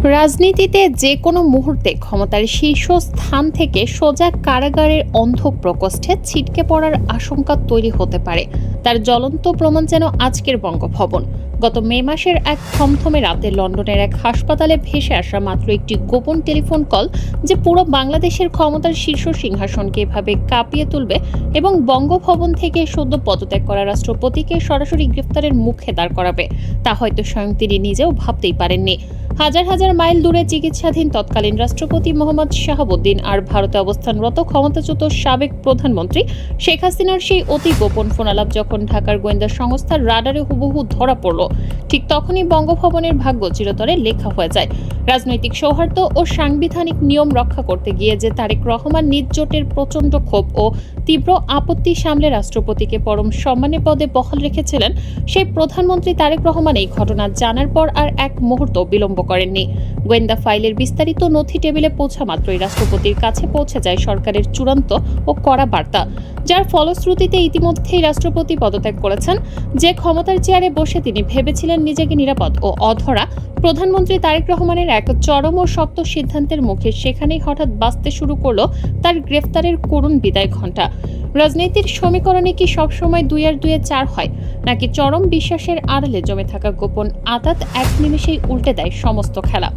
রাজনীতিতে যে কোনো মুহূর্তে ক্ষমতার শীর্ষস্থান থেকে সোজা কারাগারের অন্ধক প্রকোষ্ঠে ছিটকে পড়ার আশঙ্কা তৈরি হতে পারে। তার জ্বলন্ত প্রমাণ যেন আজকের বঙ্গভবন। গত মে মাসের এক থমথমে রাতে লন্ডনের এক হাসপাতালে ভেসে আসা মাত্র একটি গোপন টেলিফোন কল যে পুরো বাংলাদেশের ক্ষমতার শীর্ষ সিংহাসনকে এভাবে কাঁপিয়ে তুলবে এবং বঙ্গভবন থেকে সদ্য পদত্যাগ করা রাষ্ট্রপতিকে সরাসরি গ্রেফতারের মুখে দাঁড় করাবে, তা হয়তো স্বয়ং তিনি নিজেও ভাবতেই পারেননি। হাজার হাজার মাইল দূরে চিকিৎসাধীন তৎকালীন রাষ্ট্রপতি মোহাম্মদ শাহাবুদ্দিন আর ভারতে অবস্থানরত ক্ষমতাচ্যুত সাবেক প্রধানমন্ত্রী শেখ হাসিনার সেই অতি গোপন ফোনালাপ যখন ঢাকার গোয়েন্দা সংস্থার রাডারে হুবহু ধরা পড়ল, ঠিক তখনই বঙ্গভবনের ভাগ্য চিরতরে লেখা হয়ে যায়। রাজনৈতিক সৌহার্দ্য ও সাংবিধানিক নিয়ম রক্ষা করতে গিয়ে যে তারেক রহমান নিজ জোটের প্রচণ্ড ক্ষোভ ও তীব্র আপত্তি সামলে রাষ্ট্রপতিকে পরম সম্মানের পদে বহাল রেখেছিলেন, সেই প্রধানমন্ত্রী তারেক রহমান এই ঘটনা জানার পর আর এক মুহূর্ত বিলম্ব করেননি। গোয়েন্দা ফাইলের বিস্তারিত নথি টেবিলে পৌঁছা মাত্রই রাষ্ট্রপতির কাছে পৌঁছে যায় সরকারের চূড়ান্ত ও কড়া বার্তা, যার ফলশ্রুতিতে ইতিমধ্যেই রাষ্ট্রপতি পদত্যাগ করেছেন। যে ক্ষমতার চেয়ারে বসে তিনি ভেবেছিলেন নিজেকে নিরাপদ ও অধরা, প্রধানমন্ত্রী তারেক রহমানের এক চরম ও শক্ত সিদ্ধান্তের মুখে সেখানেই হঠাৎ বাজতে শুরু করলো তার গ্রেফতারের করুণ বিদায় ঘণ্টা। রাজনীতির সমীকরণে কি সবসময় 2 আর 2 4 হয়, নাকি চরম বিশ্বাসের আড়ালে জমে থাকা গোপন আঘাত এক নিমেষেই উল্টে দেয় সমস্ত খেলা?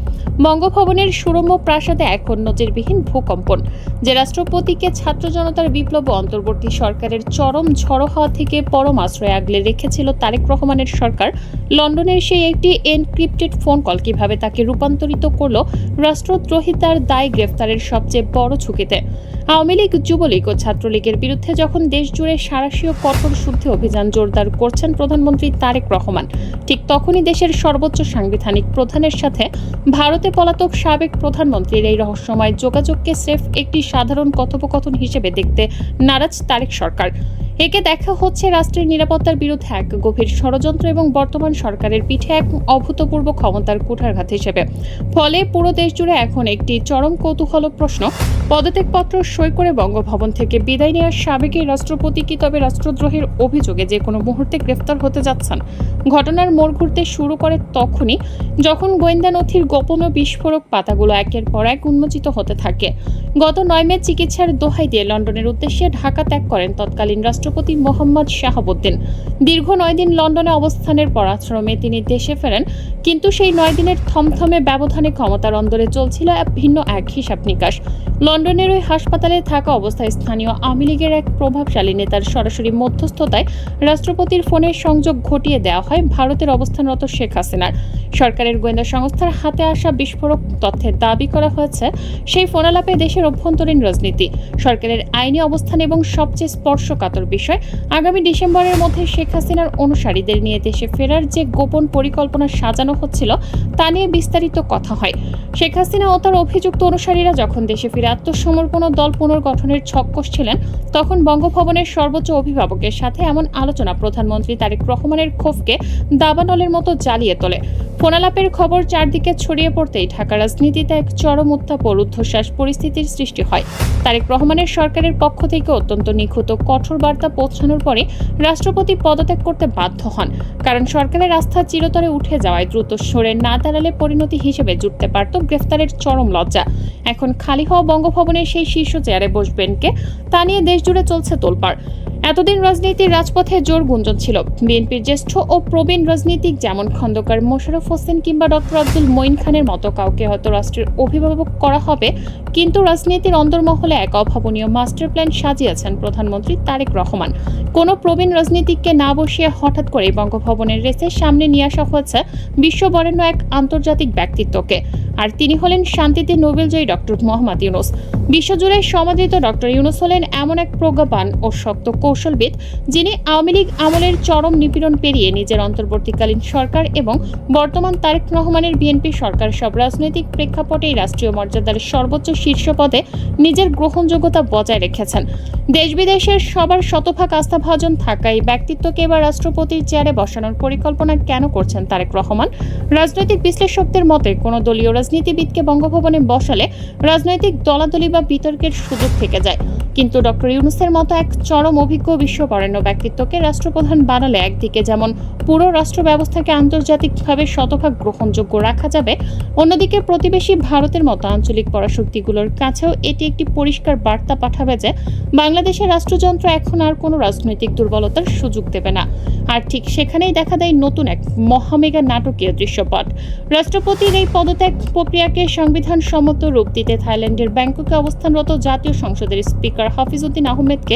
বঙ্গভবনের সুরম্য প্রাসাদে এখন নজিরবিহীন ভূকম্পন, যে রাষ্ট্রপতিকে ছাত্র জনতার বিপ্লব ও অন্তর্বর্তী সরকারের চরম ঝড়ো হওয়া থেকে পরম আশ্রয় আগলে রেখেছিল তারেক রহমানের সরকার, লন্ডনের সেই একটি এনক্রিপ্টেড ফোন কল কিভাবে তাকে রূপান্তরিত করল রাষ্ট্রদ্রোহিতার দায় গ্রেফতারের সবচেয়ে বড় ঝুঁকিতে। আওয়ামী লীগ, যুবলীগ ও ছাত্রলীগের বিরুদ্ধে যখন দেশজুড়ে সাঁড়াশি কঠোর শুদ্ধি অভিযান জোরদার করছেন প্রধানমন্ত্রী তারেক রহমান, ঠিক তখনই দেশের সর্বোচ্চ সাংবিধানিক প্রধানের সাথে ভারতে পলাতক সাবেক প্রধানমন্ত্রীর এই রহস্যময় যোগাযোগকে স্রেফ একটি সাধারণ কথোপকথন হিসেবে দেখতে নারাজ তারেক সরকার। একে দেখা হচ্ছে রাষ্ট্রের নিরাপত্তার বিরুদ্ধে এক গভীর ষড়যন্ত্র এবং বর্তমান সরকারের পিঠে এক অভূতপূর্ব ক্ষমতার কুঠারঘাত হিসেবে। ফলে পুরো দেশ জুড়ে এখন একটি চরম কৌতূহল প্রশ্ন, পদত্যাগপত্র সই করে বঙ্গভবন থেকে বিদায় নেওয়ার সাবেক এই রাষ্ট্রপতি কি তবে রাষ্ট্রদ্রোহের অভিযোগে যে কোনো মুহূর্তে গ্রেফতার হতে যাচ্ছেন? ঘটনার মোড় ঘুরতে শুরু করে তখনই যখন গোয়েন্দা নথির গোপন ও বিস্ফোরক পাতাগুলো একের পর এক উন্মোচিত হতে থাকে। গত 9 মে চিকিৎসার দোহাই দিয়ে লন্ডনের উদ্দেশ্যে ঢাকা ত্যাগ করেন তৎকালীন রাষ্ট্রপতি মোহাম্মদ শাহাবুদ্দিন। দীর্ঘ 9 দিন লন্ডনে অবস্থানের পর আশ্রমে তিনি দেশে ফেরেন, কিন্তু সেই 9 দিনের থমথমে ব্যবধানে ক্ষমতার অন্দরে চলছিল ভিন্ন এক হিসাব নিকাশ। লন্ডনের ওই হাসপাতালে থাকা অবস্থায় স্থানীয় আওয়ামী লীগের এক প্রভাবশালী নেতার সরাসরি মধ্যস্থতায় রাষ্ট্রপতির ফোনের সংযোগ ঘটিয়ে দেওয়া হয় ভারতের অবস্থানরত শেখ হাসিনার। সরকারের গোয়েন্দা সংস্থার হাতে আসা বিস্ফোরক তথ্যের দাবি করা হয়েছে সেই ফোনালাপে দেশের অভ্যন্তরীণ রাজনীতি, সরকারের আইনি অবস্থান এবং সবচেয়ে স্পর্শকাতর বিষয় আগামী ডিসেম্বরের মধ্যে শেখ হাসিনার অনুসারীদের নিয়ে দেশে ফেরার যে গোপন পরিকল্পনা সাজানো হচ্ছিল তা নিয়ে বিস্তারিত কথা হয়। শেখ হাসিনা ও তার অভিযুক্ত অনুসারীরা যখন দেশে ফিরে আত্মসমর্পণ দল পুনর্গঠনের ছক কষছিলেন, তখন বঙ্গভবনের সর্বোচ্চ অভিভাবকের সাথে এমন আলোচনা প্রধানমন্ত্রী তারেক রহমানের ক্ষোভকে দাবানলের মতো জ্বালিয়ে তোলে। ফোনালাপের খবর চারদিকে ছড়িয়ে পড়তেই ঢাকা রাজনীতিতে এক চরম উত্তাপ ও রুদ্ধশ্বাস পরিস্থিতির সৃষ্টি হয়। তারেক রহমানের সরকারের পক্ষ থেকে অত্যন্ত নিখুঁত কঠোর বার্তা পৌঁছানোর পরে রাষ্ট্রপতি পদত্যাগ করতে বাধ্য হন, কারণ সরকারের আস্থা চিরতরে উঠে যাওয়ায় দ্রুত সরে না দাঁড়ালে পরিণতি হিসেবে জুটতে পারত গ্রেফতারের চরম লজ্জা। এখন খালি হওয়া বঙ্গভবনের সেই শীর্ষ চেয়ারে বসবেন কে, তা নিয়ে দেশজুড়ে চলছে তোলপাড়। এতদিন রাজনীতির রাজপথে জোর গুঞ্জন ছিল। বিএনপির জ্যেষ্ঠ ও প্রবীণ রাজনীতিক যেমন খন্দকার মোশাররফ হোসেন কিংবা ডক্টর আব্দুল মঈন খানের মতো কাউকে হয়তো রাষ্ট্রের অভিভাবক করা হবে, কিন্তু রাজনীতির অন্দরমহলে এক অভাবনীয় মাস্টার প্ল্যান সাজিয়েছেন প্রধানমন্ত্রী তারেক রহমান। কোনো প্রবীণ রাজনীতিককে না বসিয়ে হঠাৎ করে বঙ্গভবনের রেসের সামনে নিয়ে আসা হয়েছে বিশ্ববরেণ্য এক আন্তর্জাতিক ব্যক্তিত্বকে, আর তিনি হলেন শান্তিতে নোবেলজয়ী ডক্টর মোহাম্মদ ইউনূস। বিশ্বজুড়ে সমাদৃত ডক্টর ইউনূস হলেন এমন এক প্রজ্ঞাবান ও শক্ত কৌশলবিদ, যিনি আওয়ামী লীগ আমলের চরম নিপীড়ন পেরিয়ে নিজের অন্তর্বর্তীকালীন সরকার এবং বর্তমান তারেক রহমানের বিএনপি সরকার সব রাজনৈতিক প্রেক্ষাপটেই রাষ্ট্রীয় মর্যাদার সর্বোচ্চ শীর্ষ পদে নিজের গ্রহণযোগ্যতা বজায় রেখেছেন। দেশ বিদেশের সবার শতভাগ আস্থাভাজন থাকা এই ব্যক্তিত্বকে এবার রাষ্ট্রপতির চেয়ারে বসানোর পরিকল্পনা কেন করছেন তারেক রহমান? রাজনৈতিক বিশ্লেষকদের মতে কোনো দলীয় রাজনীতিবিদকে বঙ্গভবনে বসালে রাজনৈতিক দলাদলি বা বিতর্কের সুযোগ থেকে যায়। কিন্তু ডক্টর ইউনূসের মতো এক চরম অভিজ্ঞ বিশ্ববরেণ্য ব্যক্তিত্বকে রাষ্ট্রপ্রধান বানালে একদিকে যেমন পুরো রাষ্ট্র ব্যবস্থাকে আন্তর্জাতিকভাবে শতভাগ গ্রহণযোগ্য রাখা যাবে, অন্যদিকে প্রতিবেশী ভারতের মতো আঞ্চলিক পরাশক্তিগুলোর কাছেও এটি একটি পরিষ্কার বার্তা পাঠাবে যে বাংলাদেশের রাষ্ট্রযন্ত্র এখন আর কোনো রাজনৈতিক দুর্বলতার সুযোগ দেবে না। আর ঠিক সেখানেই দেখা দেয় নতুন এক মহামেগা নাটকীয় দৃশ্যপট। রাষ্ট্রপতির এই পদত্যাগ প্রক্রিয়াকে সংবিধানসম্মত রূপ দিতে থাইল্যান্ডের ব্যাংককে অবস্থানরত জাতীয় সংসদের স্পিকার হাফিজউদ্দিন আহমেদকে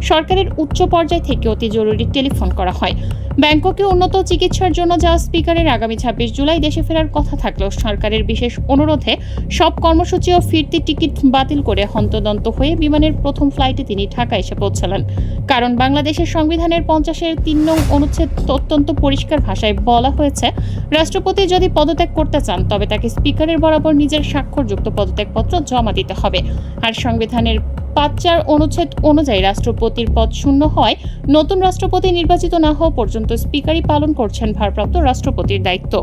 সরকারের উচ্চ পর্যায় থেকে অতি জরুরি টেলিফোন করা হয়। ব্যাংককে উন্নত চিকিৎসার জন্য যাওয়া স্পিকারের আগামী ২৬ জুলাই দেশে ফেরার কথা থাকলেও সরকারের বিশেষ অনুরোধে সব কর্মসূচি ও ফিরতি টিকিট বাতিল করে হন্তদন্ত হয়ে বিমানের প্রথম ফ্লাইটে তিনি ঢাকা এসে পৌঁছালেন। কারণ বাংলাদেশের সংবিধানের ৫০-এর ৩ নং অনুচ্ছেদ অত্যন্ত পরিষ্কার ভাষায় বলা হয়েছে, রাষ্ট্রপতি যদি পদত্যাগ করতে চান তবে তাকে স্পিকারের বরাবর নিজের স্বাক্ষরযুক্ত পদত্যাগপত্র জমা দিতে হবে। আর সংবিধানের ৫-৪ অনুচ্ছেদ অনুযায়ী রাষ্ট্রপতির পদ শূন্য হয় নতুন রাষ্ট্রপতি নির্বাচিত না হওয়া পর্যন্ত স্পিকারই পালন করছেন ভারপ্রাপ্ত রাষ্ট্রপতির দায়িত্ব।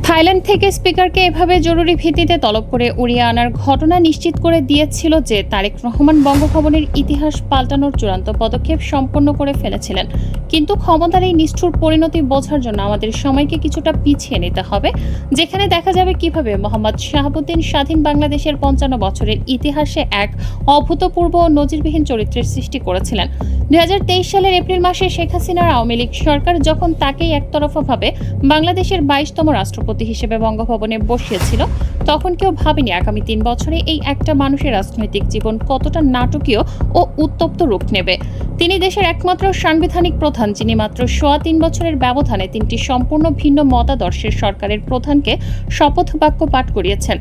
থাইল্যান্ড থেকে স্পিকারকে এভাবে জরুরি ভিত্তিতে তলব করে উড়িয়ে আনার ঘটনা নিশ্চিত করে দিয়েছিল যে তারেক রহমান বঙ্গভবনের ইতিহাস পাল্টানোর চূড়ান্ত পদক্ষেপ সম্পন্ন করে ফেলেছিলেন। কিন্তু ক্ষমতার এই নিষ্ঠুর পরিণতি বোঝার জন্য আমাদের সময়কে কিছুটা পিছিয়ে নিতে হবে, যেখানে দেখা যাবে কিভাবে মোহাম্মদ শাহাবুদ্দিন স্বাধীন বাংলাদেশের ৫৫ বছরের ইতিহাসে এক অভূতপূর্ব ও নজিরবিহীন চরিত্রের সৃষ্টি করেছিলেন। ২০২৩ সালের এপ্রিল মাসে শেখ হাসিনার আওয়ামী লীগ সরকার যখন তাকেই একতরফাভাবে বাংলাদেশের ২২তম রাষ্ট্রপতি হিসেবে বঙ্গভবনে বসিয়েছিল, তখন কেউ ভাবেনি আগামী ৩ বছরে এই একটা মানুষের রাজনৈতিক জীবন কতটা নাটকীয় ও উত্তপ্ত রূপ নেবে। তিনি দেশের একমাত্র সাংবিধানিক প্রধান, যিনি মাত্র ৩.৫ বছরের ব্যবধানে ৩টি সম্পূর্ণ ভিন্ন মতাদর্শের সরকারের প্রধানকে শপথ বাক্য পাঠ করিয়েছেন।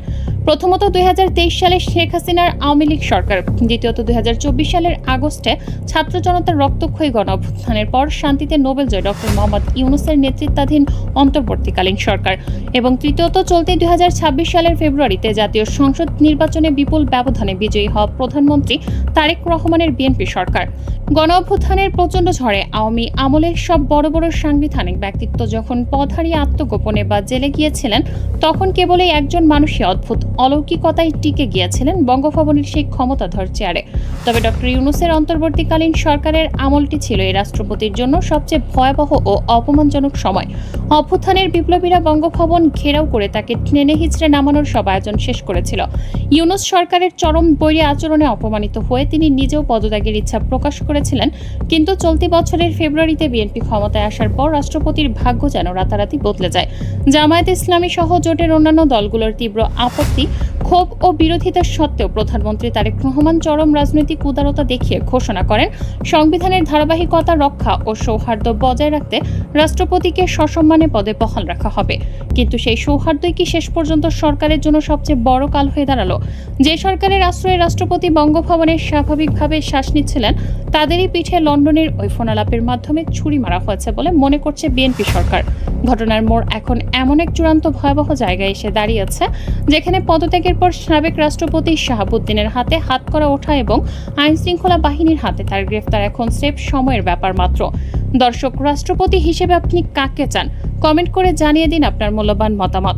প্রথমত ২০২৩ সালে শেখ হাসিনার আওয়ামী লীগ সরকার, দ্বিতীয়ত ২০২৪ সালের আগস্টে ছাত্র জনতার রক্তক্ষয়ী গণ অভ্যুত্থানের পর শান্তিতে নোবেলজয়ী ডক্টর মোহাম্মদ ইউনূসের নেতৃত্বাধীন অন্তর্বর্তীকালীন সরকার এবং তৃতীয়ত চলতি ২০২৬ সালের ফেব্রুয়ারিতে জাতীয় সংসদ নির্বাচনে বিপুল ব্যবধানে বিজয়ী হওয়া প্রধানমন্ত্রী তারেক রহমানের বিএনপি সরকার। গণ অভ্যুত্থানের প্রচণ্ড ঝড়ে আওয়ামী আমলের সব বড় বড় সাংবিধানিক ব্যক্তিত্ব যখন পদ হারিয়ে আত্মগোপনে বা জেলে গিয়েছিলেন, তখন কেবলই একজন মানুষই অদ্ভুত অলৌকিকতায় টিকে গিয়েছিলেন বঙ্গভবনের সেই ক্ষমতাধর চেয়ারে। তবে ডক্টর ইউনূসের অন্তর্বর্তীকালীন সরকারের আমলটি ছিল এই রাষ্ট্রপতির জন্য সবচেয়ে ভয়াবহ ও অপমানজনক সময়। অভ্যুত্থানের বিপ্লবীরা বঙ্গভবন ঘেরাও করে তাকে টেনে হিচড়ে নামানোর সব আয়োজন শেষ করেছিল। ইউনূস সরকারের চরম বৈরী আচরণে অপমানিত হয়ে তিনি নিজেও পদত্যাগের ইচ্ছা প্রকাশ করেছিলেন। কিন্তু চলতি বছরের ফেব্রুয়ারিতে বিএনপি ক্ষমতায় আসার পর রাষ্ট্রপতির ভাগ্য যেন রাতারাতি বদলে যায়। জামায়াতে ইসলামী সহ জোটের অন্যান্য দলগুলোর তীব্র আপত্তি, ক্ষোভ ও বিরোধিতা সত্ত্বেও প্রধানমন্ত্রী তারেক রহমান চরম রাজনৈতিক উদারতা দেখিয়ে ঘোষণা করেন, সংবিধানের ধারাবাহিকতা রক্ষা ও সৌহার্দ্য বজায় রাখতে রাষ্ট্রপতিকে সসম্মানে পদে বহাল রাখা হবে। কিন্তু সেই সৌহার্দ্যই কি শেষ পর্যন্ত সরকারের জন্য সবচেয়ে বড় কাল হয়ে দাঁড়ালো? যে সরকারের আশ্রয়ে রাষ্ট্রপতি বঙ্গভবনে স্বাভাবিকভাবে শ্বাস নিচ্ছিলেন, তাদেরই পিঠে লন্ডনের ওই ফোনালাপের মাধ্যমে ছুরি মারা হয়েছে বলে মনে করছে বিএনপি সরকার। ঘটনার মোড় এখন এমন এক চূড়ান্ত ভয়াবহ জায়গায় এসে দাঁড়িয়েছে, যেখানে পদত্যাগের পর সাবেক রাষ্ট্রপতি শাহাবুদ্দিনের হাতে হাতকড়া ওঠা এবং আইনশৃঙ্খলা বাহিনীর হাতে তার গ্রেফতার এখন স্রেফ সময়ের ব্যাপার মাত্র। দর্শক, রাষ্ট্রপতি হিসেবে আপনি কাকে চান? কমেন্ট করে জানিয়ে দিন আপনার মূল্যবান মতামত।